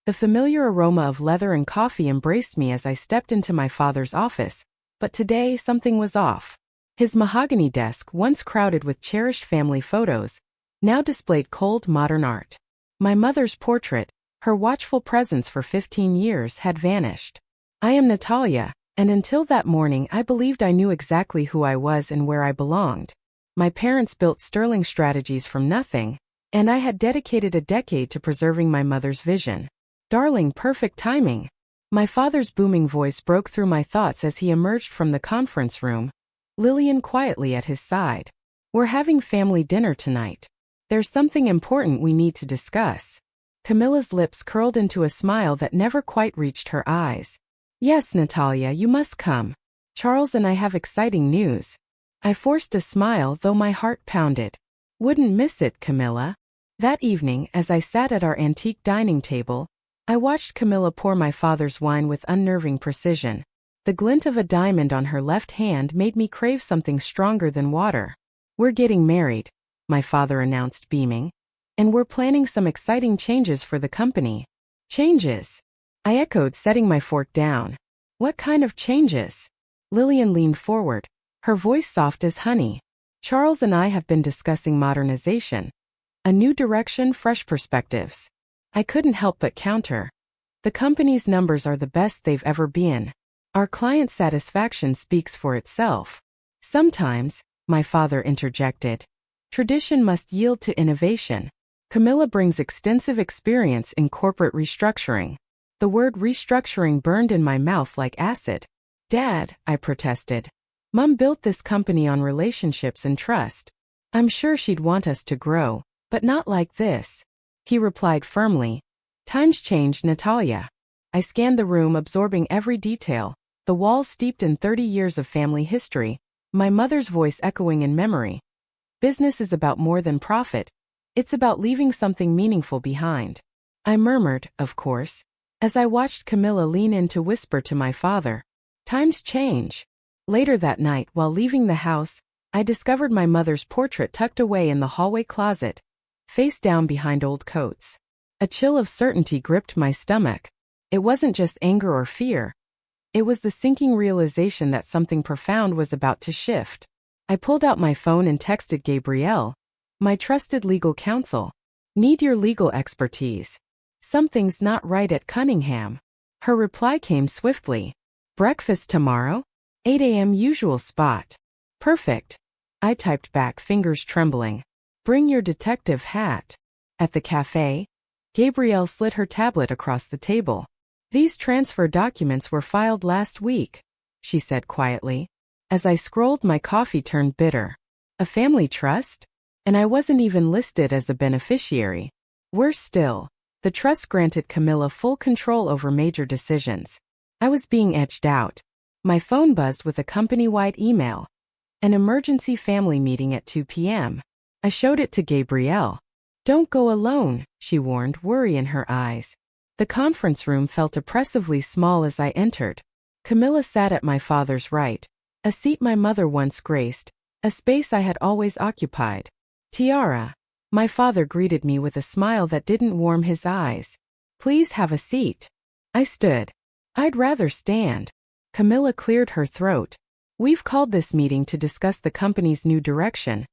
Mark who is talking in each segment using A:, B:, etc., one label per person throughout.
A: The familiar aroma of leather and coffee embraced me as I stepped into my father's office, but today something was off. His mahogany desk, once crowded with cherished family photos, now displayed cold modern art. My mother's portrait, her watchful presence for 15 years, had vanished. I am Natalia, and until that morning I believed I knew exactly who I was and where I belonged. My parents built sterling strategies from nothing, and I had dedicated a decade to preserving my mother's vision. Darling, perfect timing. My father's booming voice broke through my thoughts as he emerged from the conference room, Lillian quietly at his side. We're having family dinner tonight. There's something important we need to discuss. Camilla's lips curled into a smile that never quite reached her eyes. Yes, Natalia, you must come. Charles and I have exciting news. I forced a smile, though my heart pounded. Wouldn't miss it, Camilla. That evening, as I sat at our antique dining table, I watched Camilla pour my father's wine with unnerving precision. The glint of a diamond on her left hand made me crave something stronger than water. We're getting married, my father announced, beaming. And we're planning some exciting changes for the company. Changes? I echoed, setting my fork down. What kind of changes? Lillian leaned forward, her voice soft as honey. Charles and I have been discussing modernization. A new direction, fresh perspectives. I couldn't help but counter. The company's numbers are the best they've ever been. Our client satisfaction speaks for itself. Sometimes, my father interjected, tradition must yield to innovation. Camilla brings extensive experience in corporate restructuring. The word restructuring burned in my mouth like acid. Dad, I protested. Mom built this company on relationships and trust. I'm sure she'd want us to grow, but not like this. He replied firmly. Times changed, Natalia. I scanned the room, absorbing every detail, the walls steeped in 30 years of family history, my mother's voice echoing in memory. Business is about more than profit. It's about leaving something meaningful behind. I murmured, of course, as I watched Camilla lean in to whisper to my father. Times change. Later that night, while leaving the house, I discovered my mother's portrait tucked away in the hallway closet, face down behind old coats. A chill of certainty gripped my stomach. It wasn't just anger or fear. It was the sinking realization that something profound was about to shift. I pulled out my phone and texted Gabrielle, my trusted legal counsel. Need your legal expertise. Something's not right at Cunningham. Her reply came swiftly. Breakfast tomorrow? 8 a.m. usual spot. Perfect. I typed back, fingers trembling. Bring your detective hat. At the cafe, Gabrielle slid her tablet across the table. These transfer documents were filed last week, she said quietly. As I scrolled, my coffee turned bitter. A family trust? And I wasn't even listed as a beneficiary. Worse still, the trust granted Camilla full control over major decisions. I was being edged out. My phone buzzed with a company-wide email. An emergency family meeting at 2 p.m. I showed it to Gabrielle. Don't go alone, she warned, worry in her eyes. The conference room felt oppressively small as I entered. Camilla sat at my father's right, a seat my mother once graced, a space I had always occupied. Tiara. My father greeted me with a smile that didn't warm his eyes. Please have a seat. I stood. I'd rather stand. Camilla cleared her throat. We've called this meeting to discuss the company's new direction.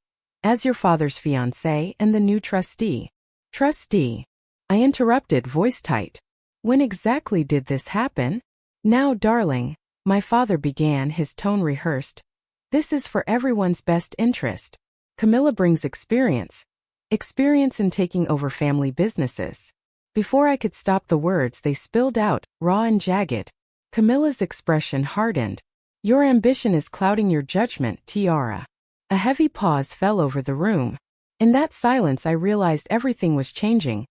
A: As your father's fiancé and the new trustee. Trustee. I interrupted, voice tight. When exactly did this happen? Now, darling, my father began, his tone rehearsed. This is for everyone's best interest. Camilla brings experience. Experience in taking over family businesses. Before I could stop the words, they spilled out, raw and jagged. Camilla's expression hardened. Your ambition is clouding your judgment, Tiara. A heavy pause fell over the room. In that silence I realized everything was changing.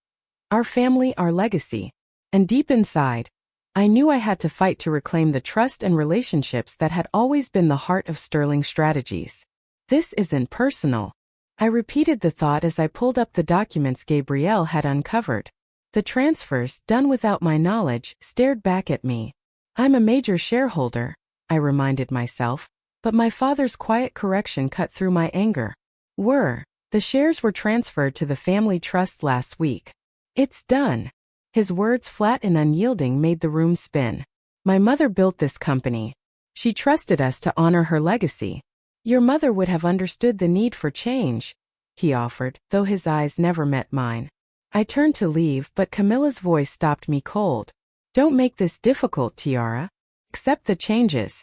A: Our family, our legacy. And deep inside, I knew I had to fight to reclaim the trust and relationships that had always been the heart of Sterling Strategies. This isn't personal. I repeated the thought as I pulled up the documents Gabrielle had uncovered. The transfers, done without my knowledge, stared back at me. I'm a major shareholder, I reminded myself, but my father's quiet correction cut through my anger. The shares were transferred to the family trust last week. It's done. His words, flat and unyielding, made the room spin. My mother built this company. She trusted us to honor her legacy. Your mother would have understood the need for change, he offered, though his eyes never met mine. I turned to leave, but Camilla's voice stopped me cold. Don't make this difficult, Tiara. Accept the changes.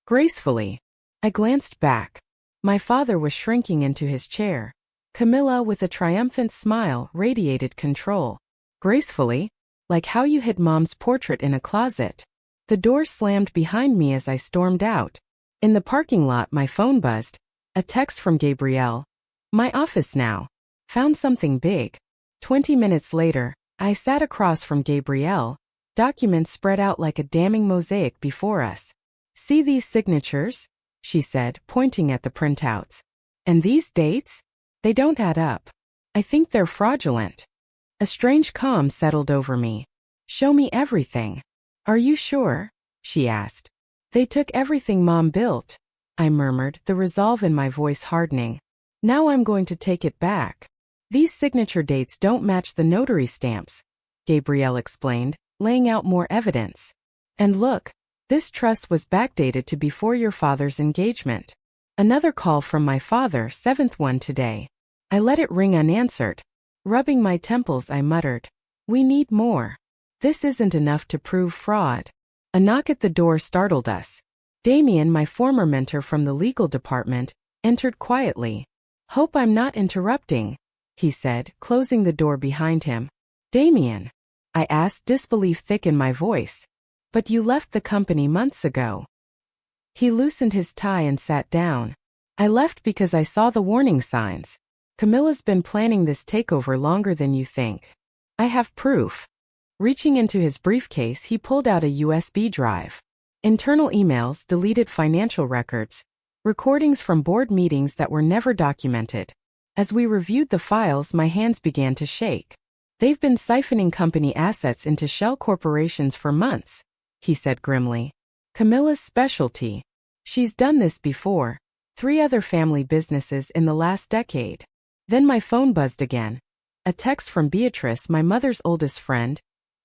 A: Gracefully. I glanced back. My father was shrinking into his chair. Camilla, with a triumphant smile, radiated control. Gracefully? Like how you hid Mom's portrait in a closet. The door slammed behind me as I stormed out. In the parking lot, my phone buzzed. A text from Gabrielle. My office now. Found something big. 20 minutes later, I sat across from Gabrielle. Documents spread out like a damning mosaic before us. See these signatures? She said, pointing at the printouts. And these dates? They don't add up. I think they're fraudulent. A strange calm settled over me. Show me everything. Are you sure? She asked. They took everything Mom built, I murmured, the resolve in my voice hardening. Now I'm going to take it back. These signature dates don't match the notary stamps, Gabrielle explained, laying out more evidence. And look, this trust was backdated to before your father's engagement. Another call from my father, 7th one today. I let it ring unanswered. Rubbing my temples, I muttered. We need more. This isn't enough to prove fraud. A knock at the door startled us. Damien, my former mentor from the legal department, entered quietly. Hope I'm not interrupting, he said, closing the door behind him. Damien? I asked, disbelief thick in my voice. But you left the company months ago. He loosened his tie and sat down. I left because I saw the warning signs. Camilla's been planning this takeover longer than you think. I have proof. Reaching into his briefcase, he pulled out a USB drive. Internal emails, deleted financial records, recordings from board meetings that were never documented. As we reviewed the files, my hands began to shake. They've been siphoning company assets into shell corporations for months, he said grimly. Camilla's specialty. She's done this before. 3 other family businesses in the last decade. Then my phone buzzed again. A text from Beatrice, my mother's oldest friend.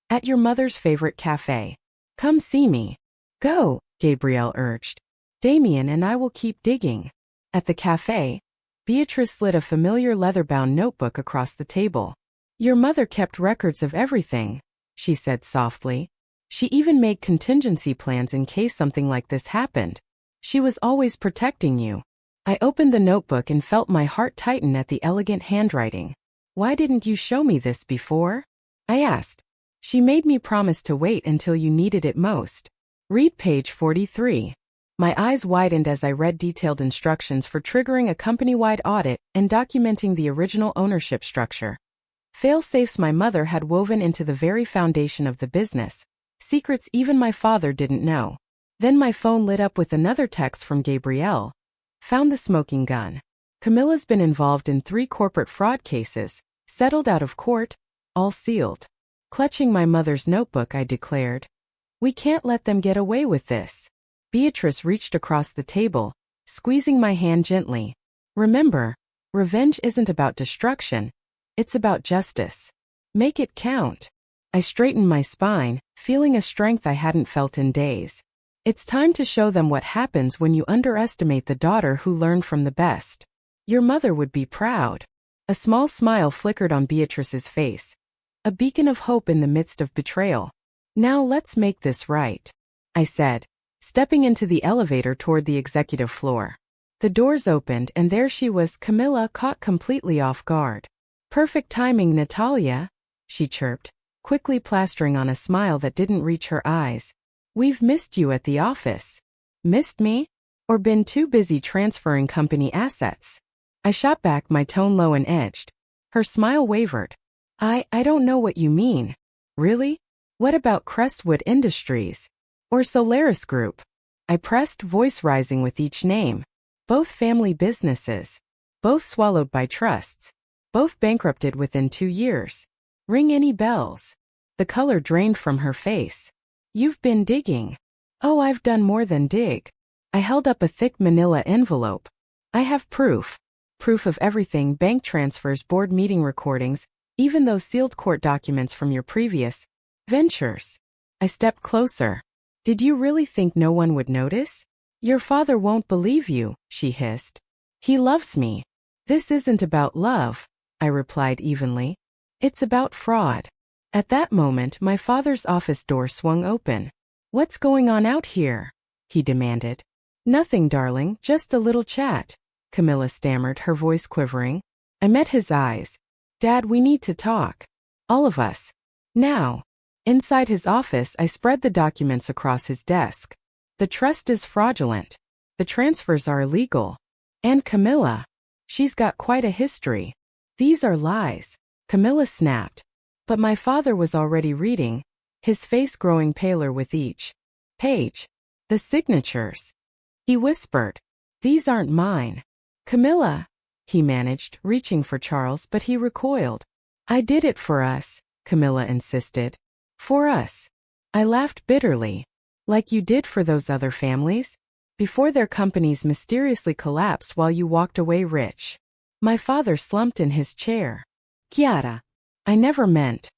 A: At your mother's favorite cafe. Come see me. Go, Gabrielle urged. Damien and I will keep digging. At the cafe, Beatrice slid a familiar leather-bound notebook across the table. Your mother kept records of everything, she said softly. She even made contingency plans in case something like this happened. She was always protecting you. I opened the notebook and felt my heart tighten at the elegant handwriting. Why didn't you show me this before? I asked. She made me promise to wait until you needed it most. Read page 43. My eyes widened as I read detailed instructions for triggering a company-wide audit and documenting the original ownership structure. Fail-safes my mother had woven into the very foundation of the business. Secrets even my father didn't know. Then my phone lit up with another text from Gabrielle. Found the smoking gun. Camilla's been involved in 3 corporate fraud cases, settled out of court, all sealed. Clutching my mother's notebook, I declared. We can't let them get away with this. Beatrice reached across the table, squeezing my hand gently. Remember, revenge isn't about destruction. It's about justice. Make it count. I straightened my spine, feeling a strength I hadn't felt in days. It's time to show them what happens when you underestimate the daughter who learned from the best. Your mother would be proud. A small smile flickered on Beatrice's face. A beacon of hope in the midst of betrayal. Now let's make this right, I said, stepping into the elevator toward the executive floor. The doors opened and there she was, Camilla, caught completely off guard. Perfect timing, Natalia, she chirped, quickly plastering on a smile that didn't reach her eyes. We've missed you at the office. Missed me? Or been too busy transferring company assets? I shot back, my tone low and edged. Her smile wavered. I don't know what you mean. Really? What about Crestwood Industries? Or Solaris Group? I pressed, voice rising with each name. Both family businesses. Both swallowed by trusts. Both bankrupted within 2 years. Ring any bells? The color drained from her face. You've been digging. Oh, I've done more than dig. I held up a thick manila envelope. I have proof. Proof of everything: bank transfers, board meeting recordings, even those sealed court documents from your previous Ventures. I stepped closer. Did you really think no one would notice? Your father won't believe you, she hissed. He loves me. This isn't about love, I replied evenly. It's about fraud. At that moment, my father's office door swung open. What's going on out here? He demanded. Nothing, darling, just a little chat, Camilla stammered, her voice quivering. I met his eyes. Dad, we need to talk. All of us. Now. Inside his office, I spread the documents across his desk. The trust is fraudulent. The transfers are illegal. And Camilla. She's got quite a history. These are lies. Camilla snapped. But my father was already reading, his face growing paler with each page. The signatures. He whispered. These aren't mine. Camilla, he managed, reaching for Charles, but he recoiled. I did it for us, Camilla insisted. For us. I laughed bitterly. Like you did for those other families? Before their companies mysteriously collapsed while you walked away rich. My father slumped in his chair. Chiara. I never meant.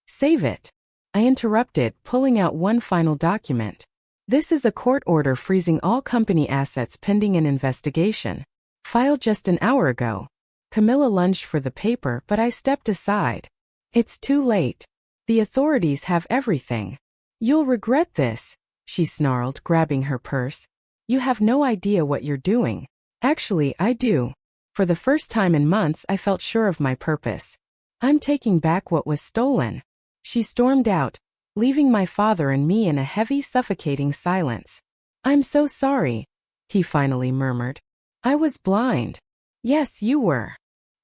A: Save it. I interrupted, pulling out one final document. This is a court order freezing all company assets pending an investigation. Filed just an hour ago. Camilla lunged for the paper, but I stepped aside. It's too late. The authorities have everything. You'll regret this, she snarled, grabbing her purse. You have no idea what you're doing. Actually, I do. For the first time in months, I felt sure of my purpose. I'm taking back what was stolen. She stormed out, leaving my father and me in a heavy, suffocating silence. I'm so sorry, he finally murmured. I was blind. Yes, you were.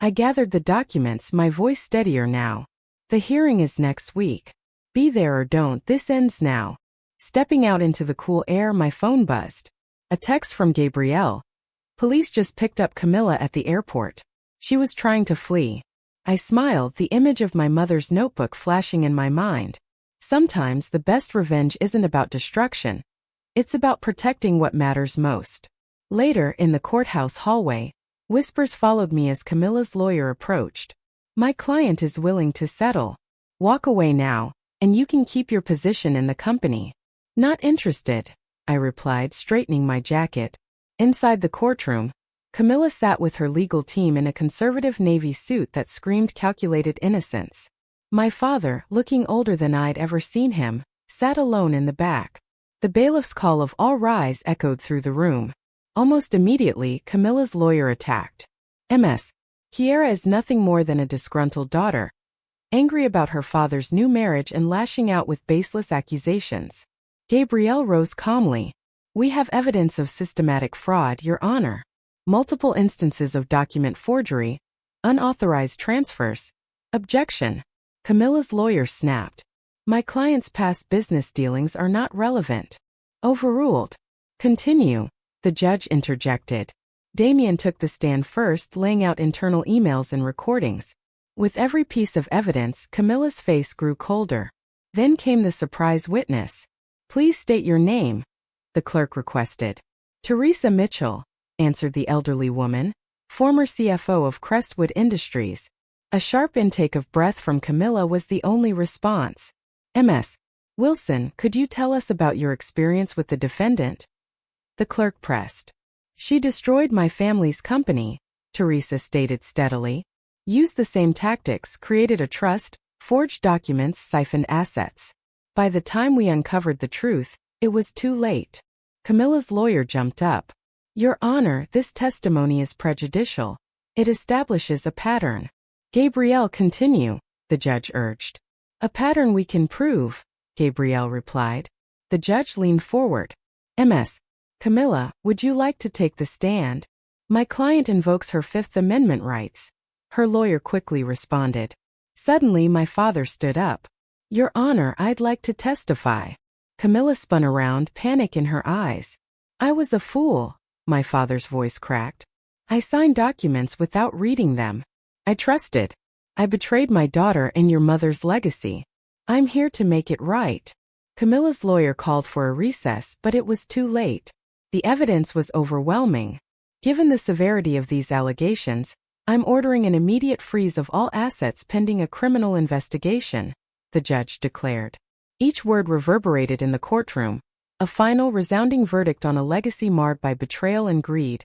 A: I gathered the documents, my voice steadier now. The hearing is next week. Be there or don't, this ends now. Stepping out into the cool air, my phone buzzed. A text from Gabrielle. Police just picked up Camilla at the airport. She was trying to flee. I smiled, the image of my mother's notebook flashing in my mind. Sometimes the best revenge isn't about destruction. It's about protecting what matters most. Later, in the courthouse hallway, whispers followed me as Camilla's lawyer approached. My client is willing to settle. Walk away now, and you can keep your position in the company. Not interested, I replied, straightening my jacket. Inside the courtroom, Camilla sat with her legal team in a conservative navy suit that screamed calculated innocence. My father, looking older than I'd ever seen him, sat alone in the back. The bailiff's call of "all rise" echoed through the room. Almost immediately, Camilla's lawyer attacked. Ms. Chiara is nothing more than a disgruntled daughter, angry about her father's new marriage and lashing out with baseless accusations. Gabrielle rose calmly. We have evidence of systematic fraud, Your Honor. Multiple instances of document forgery, unauthorized transfers. Objection. Camilla's lawyer snapped. My client's past business dealings are not relevant. Overruled. Continue, the judge interjected. Damien took the stand first, laying out internal emails and recordings. With every piece of evidence, Camilla's face grew colder. Then came the surprise witness. Please state your name, the clerk requested. Teresa Mitchell, answered the elderly woman, former CFO of Crestwood Industries. A sharp intake of breath from Camilla was the only response. Ms. Wilson, could you tell us about your experience with the defendant? The clerk pressed. She destroyed my family's company, Teresa stated steadily. Used the same tactics, created a trust, forged documents, siphoned assets. By the time we uncovered the truth, it was too late. Camilla's lawyer jumped up. Your Honor, this testimony is prejudicial. It establishes a pattern. Gabrielle, continue, the judge urged. A pattern we can prove, Gabrielle replied. The judge leaned forward. Ms. Camilla, would you like to take the stand? My client invokes her Fifth Amendment rights. Her lawyer quickly responded. Suddenly my father stood up. Your Honor, I'd like to testify. Camilla spun around, panic in her eyes. I was a fool, my father's voice cracked. I signed documents without reading them. I trusted. I betrayed my daughter and your mother's legacy. I'm here to make it right. Camilla's lawyer called for a recess, but it was too late. The evidence was overwhelming. Given the severity of these allegations, I'm ordering an immediate freeze of all assets pending a criminal investigation, the judge declared. Each word reverberated in the courtroom, a final resounding verdict on a legacy marred by betrayal and greed,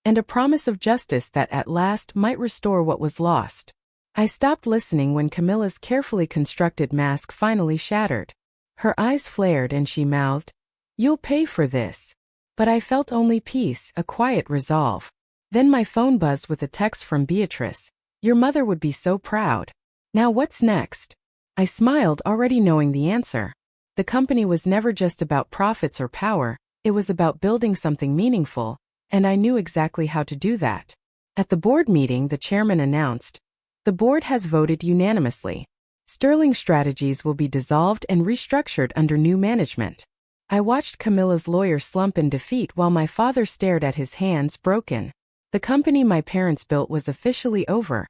A: and a promise of justice that at last might restore what was lost. I stopped listening when Camilla's carefully constructed mask finally shattered. Her eyes flared and she mouthed, "You'll pay for this." But I felt only peace, a quiet resolve. Then my phone buzzed with a text from Beatrice. "Your mother would be so proud." Now what's next? I smiled, already knowing the answer. The company was never just about profits or power, it was about building something meaningful, and I knew exactly how to do that. At the board meeting, the chairman announced, "The board has voted unanimously. Sterling Strategies will be dissolved and restructured under new management." I watched Camilla's lawyer slump in defeat while my father stared at his hands, broken. The company my parents built was officially over.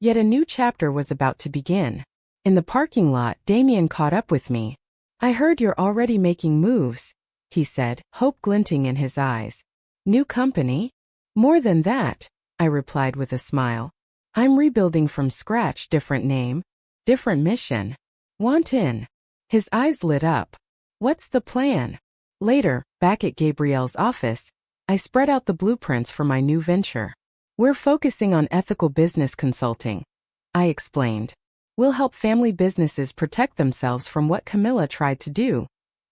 A: Yet a new chapter was about to begin. In the parking lot, Damien caught up with me. "I heard you're already making moves," he said, hope glinting in his eyes. "New company?" "More than that," I replied with a smile. "I'm rebuilding from scratch, different name, different mission. Want in?" His eyes lit up. "What's the plan?" Later, back at Gabrielle's office, I spread out the blueprints for my new venture. "We're focusing on ethical business consulting," I explained. "We'll help family businesses protect themselves from what Camilla tried to do,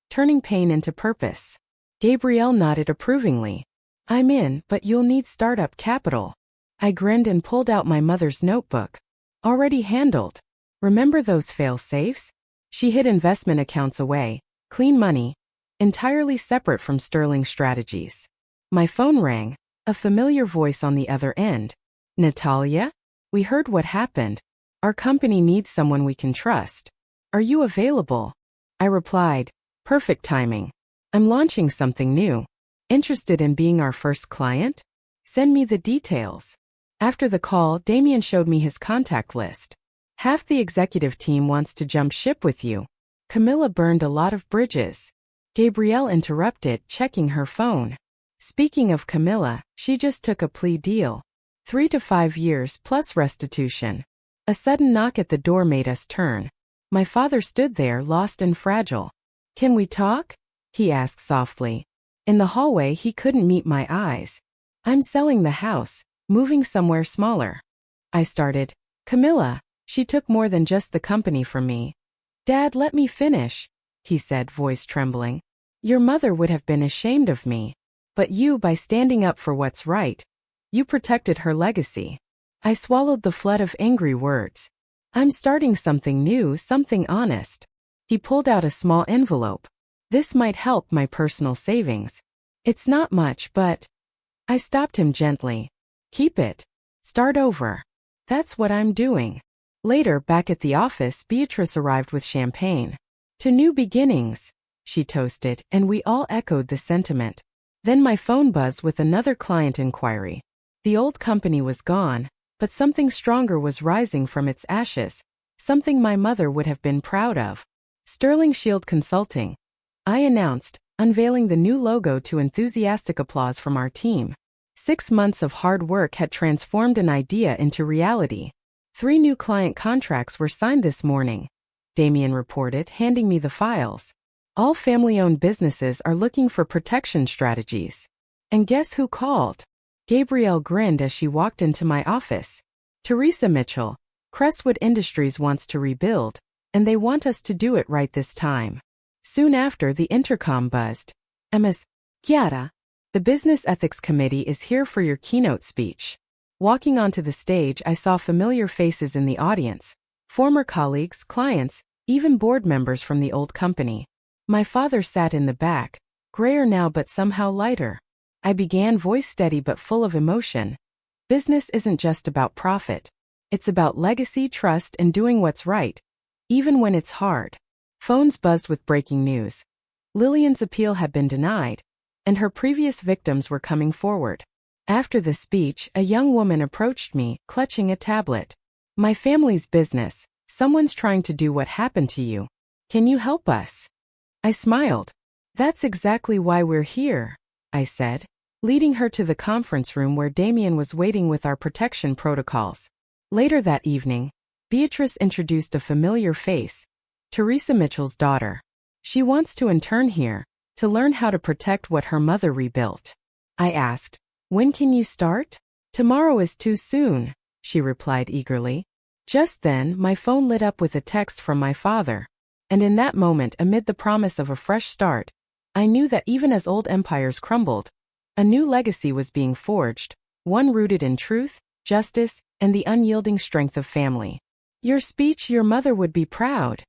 A: turning pain into purpose." Gabrielle nodded approvingly. "I'm in, but you'll need startup capital." I grinned and pulled out my mother's notebook. "Already handled. Remember those fail-safes?" She hid investment accounts away, clean money, entirely separate from Sterling Strategies. My phone rang, a familiar voice on the other end. "Natalia? We heard what happened. Our company needs someone we can trust. Are you available?" I replied, "Perfect timing. I'm launching something new. Interested in being our first client? Send me the details." After the call, Damien showed me his contact list. "Half the executive team wants to jump ship with you. Camilla burned a lot of bridges." Gabrielle interrupted, checking her phone. "Speaking of Camilla, she just took a plea deal. 3 to 5 years plus restitution." A sudden knock at the door made us turn. My father stood there, lost and fragile. "Can we talk?" he asked softly. In the hallway, he couldn't meet my eyes. "I'm selling the house, moving somewhere smaller." I started. "Camilla, she took more than just the company from me." "Dad, let me finish," he said, voice trembling. "Your mother would have been ashamed of me. But you, by standing up for what's right, you protected her legacy." I swallowed the flood of angry words. "I'm starting something new, something honest." He pulled out a small envelope. "This might help my personal savings." "It's not much, but..." I stopped him gently. "Keep it. Start over." That's what I'm doing. Later, back at the office, Beatrice arrived with champagne. "To new beginnings," she toasted, and we all echoed the sentiment. Then my phone buzzed with another client inquiry. The old company was gone, but something stronger was rising from its ashes, something my mother would have been proud of. "Sterling Shield Consulting," I announced, unveiling the new logo to enthusiastic applause from our team. 6 months of hard work had transformed an idea into reality. 3 new client contracts were signed this morning, Damien reported, handing me the files. "All family-owned businesses are looking for protection strategies." And guess who called? Gabrielle grinned as she walked into my office. "Teresa Mitchell, Crestwood Industries wants to rebuild, and they want us to do it right this time." Soon after, the intercom buzzed. "Ms. Chiara, the Business Ethics Committee is here for your keynote speech." Walking onto the stage, I saw familiar faces in the audience, former colleagues, clients, even board members from the old company. My father sat in the back, grayer now but somehow lighter. I began, voice steady but full of emotion. "Business isn't just about profit. It's about legacy, trust, and doing what's right, even when it's hard." Phones buzzed with breaking news. Lillian's appeal had been denied, and her previous victims were coming forward. After the speech, a young woman approached me, clutching a tablet. "My family's business. Someone's trying to do what happened to you. Can you help us?" I smiled. "That's exactly why we're here," I said, leading her to the conference room where Damien was waiting with our protection protocols. Later that evening, Beatrice introduced a familiar face, Teresa Mitchell's daughter. She wants to intern here, to learn how to protect what her mother rebuilt. I asked, when can you start? Tomorrow is too soon, she replied eagerly. Just then, my phone lit up with a text from my father. And in that moment, amid the promise of a fresh start, I knew that even as old empires crumbled, a new legacy was being forged, one rooted in truth, justice, and the unyielding strength of family. Your speech, your mother would be proud,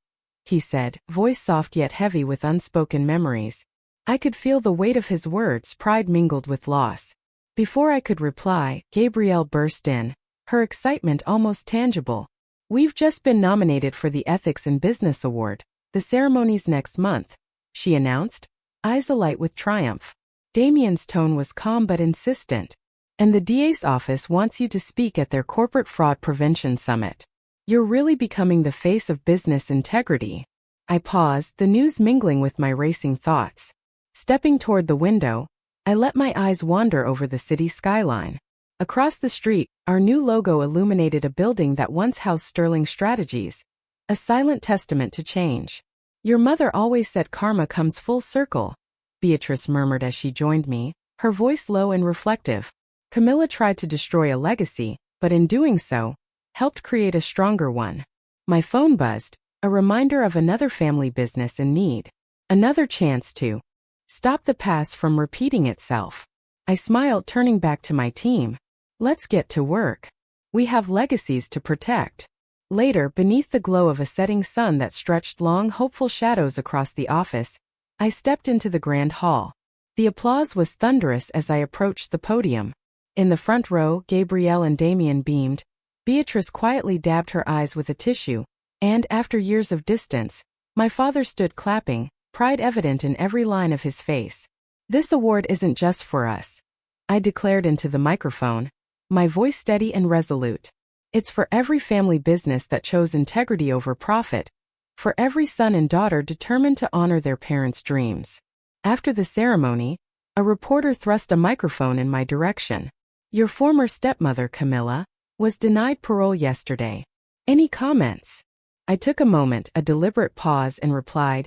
A: he said, voice soft yet heavy with unspoken memories. I could feel the weight of his words, pride mingled with loss. Before I could reply, Gabrielle burst in, her excitement almost tangible. We've just been nominated for the Ethics in Business Award. The ceremony's next month, she announced, eyes alight with triumph. Damien's tone was calm but insistent. And the DA's office wants you to speak at their Corporate Fraud Prevention Summit. You're really becoming the face of business integrity. I paused, the news mingling with my racing thoughts. Stepping toward the window, I let my eyes wander over the city skyline. Across the street, our new logo illuminated a building that once housed Sterling Strategies, a silent testament to change. Your mother always said karma comes full circle, Beatrice murmured as she joined me, her voice low and reflective. Camilla tried to destroy a legacy, but in doing so, helped create a stronger one. My phone buzzed, a reminder of another family business in need. Another chance to stop the past from repeating itself. I smiled, turning back to my team. Let's get to work. We have legacies to protect. Later, beneath the glow of a setting sun that stretched long, hopeful shadows across the office, I stepped into the grand hall. The applause was thunderous as I approached the podium. In the front row, Gabrielle and Damien beamed. Beatrice quietly dabbed her eyes with a tissue, and after years of distance, my father stood clapping, pride evident in every line of his face. This award isn't just for us, I declared into the microphone, my voice steady and resolute. It's for every family business that chose integrity over profit, for every son and daughter determined to honor their parents' dreams. After the ceremony, a reporter thrust a microphone in my direction. Your former stepmother, Camilla, was denied parole yesterday. Any comments? I took a moment, a deliberate pause, and replied,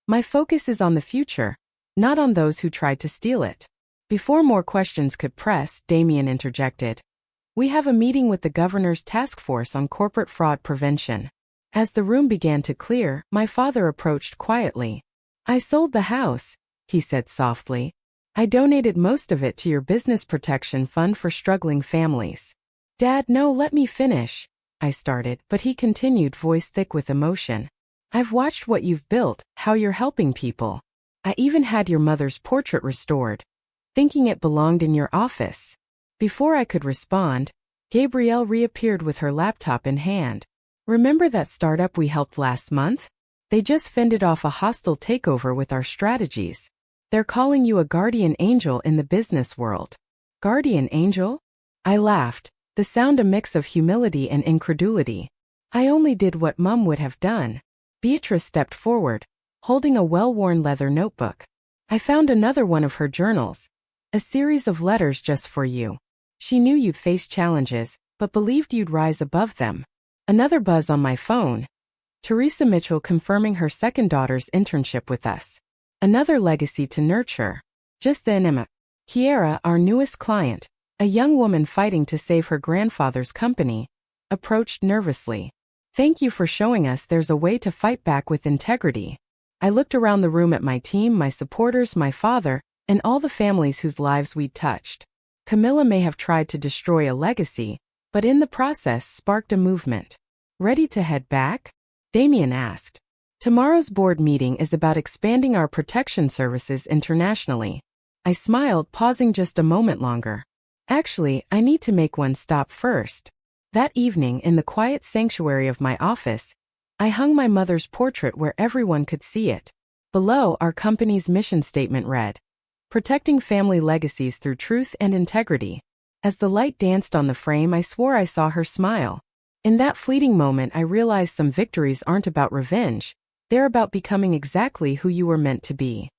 A: my focus is on the future, not on those who tried to steal it. Before more questions could press, Damien interjected. We have a meeting with the governor's task force on corporate fraud prevention. As the room began to clear, my father approached quietly. I sold the house, he said softly. I donated most of it to your business protection fund for struggling families. Dad, no, let me finish, I started, but he continued, voice thick with emotion. I've watched what you've built, how you're helping people. I even had your mother's portrait restored, thinking it belonged in your office. Before I could respond, Gabrielle reappeared with her laptop in hand. Remember that startup we helped last month? They just fended off a hostile takeover with our strategies. They're calling you a guardian angel in the business world. Guardian angel? I laughed, the sound a mix of humility and incredulity. I only did what Mum would have done. Beatrice stepped forward, holding a well-worn leather notebook. I found another one of her journals, a series of letters just for you. She knew you'd face challenges, but believed you'd rise above them. Another buzz on my phone. Teresa Mitchell confirming her second daughter's internship with us. Another legacy to nurture. Just then Emma, Kiera, our newest client, a young woman fighting to save her grandfather's company, approached nervously. Thank you for showing us there's a way to fight back with integrity. I looked around the room at my team, my supporters, my father, and all the families whose lives we'd touched. Camilla may have tried to destroy a legacy, but in the process sparked a movement. Ready to head back? Damien asked. Tomorrow's board meeting is about expanding our protection services internationally. I smiled, pausing just a moment longer. Actually, I need to make one stop first. That evening, in the quiet sanctuary of my office, I hung my mother's portrait where everyone could see it. Below, our company's mission statement read, protecting family legacies through truth and integrity. As the light danced on the frame, I swore I saw her smile. In that fleeting moment, I realized some victories aren't about revenge. They're about becoming exactly who you were meant to be.